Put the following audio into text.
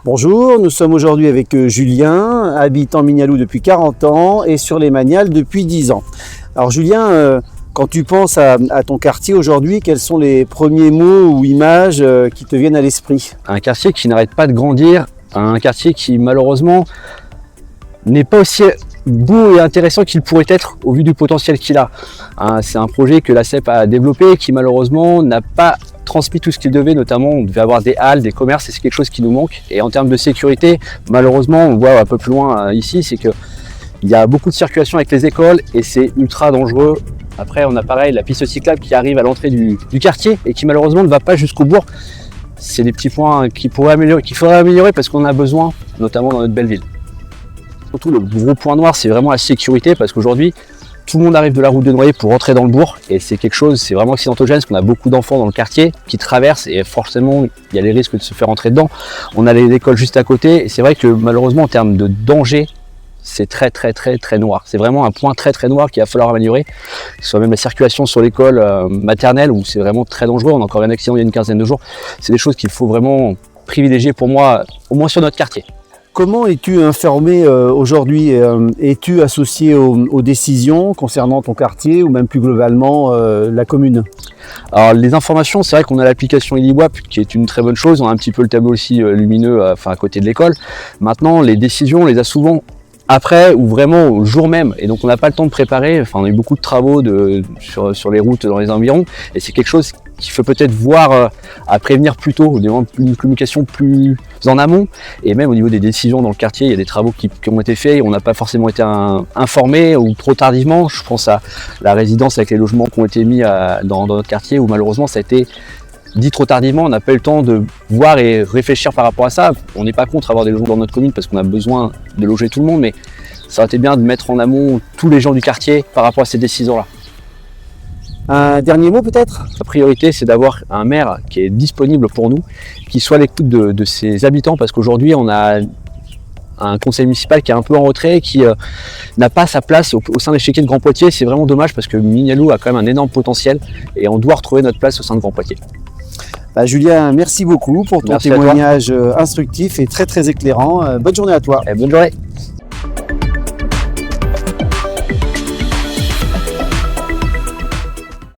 Bonjour, nous sommes aujourd'hui avec Julien, habitant Mignaloux depuis 40 ans et sur les Magnals depuis 10 ans. Alors Julien, quand tu penses à ton quartier aujourd'hui, quels sont les premiers mots ou images qui te viennent à l'esprit? Un quartier qui n'arrête pas de grandir, un quartier qui malheureusement n'est pas aussi beau et intéressant qu'il pourrait être au vu du potentiel qu'il a. C'est un projet que la CEP a développé qui malheureusement n'a pas transmis tout ce qu'il devait, notamment on devait avoir des halles, des commerces, et c'est quelque chose qui nous manque. Et en termes de sécurité, malheureusement, on voit un peu plus loin ici, c'est qu'il y a beaucoup de circulation avec les écoles et c'est ultra dangereux. Après, on a pareil la piste cyclable qui arrive à l'entrée du quartier et qui malheureusement ne va pas jusqu'au bourg. C'est des petits points qu'il faudrait améliorer parce qu'on a besoin, notamment dans notre belle ville. Surtout le gros point noir, c'est vraiment la sécurité parce qu'aujourd'hui, tout le monde arrive de la route de Noyer pour rentrer dans le bourg et c'est quelque chose, c'est vraiment accidentogène parce qu'on a beaucoup d'enfants dans le quartier qui traversent et forcément il y a les risques de se faire rentrer dedans. On a l'école juste à côté et c'est vrai que malheureusement en termes de danger, c'est très noir. C'est vraiment un point très noir qu'il va falloir améliorer. Que ce soit même la circulation sur l'école maternelle où c'est vraiment très dangereux. On a encore eu un accident il y a une quinzaine de jours. C'est des choses qu'il faut vraiment privilégier pour moi, au moins sur notre quartier. Comment es-tu informé aujourd'hui? Es-tu associé aux décisions concernant ton quartier ou même plus globalement la commune? Alors les informations, c'est vrai qu'on a l'application Iliwap qui est une très bonne chose. On a un petit peu le tableau aussi lumineux à côté de l'école. Maintenant, les décisions, on les a souvent après ou vraiment au jour même, et donc on n'a pas le temps de préparer. On a eu beaucoup de travaux sur les routes dans les environs et c'est quelque chose qu'il faut peut-être voir à prévenir plus tôt, une communication plus en amont, et même au niveau des décisions dans le quartier, il y a des travaux qui ont été faits et on n'a pas forcément été informés ou trop tardivement. Je pense à la résidence avec les logements qui ont été mis dans notre quartier où malheureusement ça a été dit trop tardivement, on n'a pas eu le temps de voir et réfléchir par rapport à ça. On n'est pas contre avoir des logements dans notre commune parce qu'on a besoin de loger tout le monde, mais ça aurait été bien de mettre en amont tous les gens du quartier par rapport à ces décisions-là. Un dernier mot peut-être? La priorité, c'est d'avoir un maire qui est disponible pour nous, qui soit à l'écoute de ses habitants, parce qu'aujourd'hui, on a un conseil municipal qui est un peu en retrait, qui n'a pas sa place au sein de l'échiquier de Grand Poitiers. C'est vraiment dommage parce que Mignaloux a quand même un énorme potentiel et on doit retrouver notre place au sein de Grand Poitiers. Julien, merci beaucoup pour ton témoignage instructif et très éclairant. Bonne journée à toi. Bonne journée.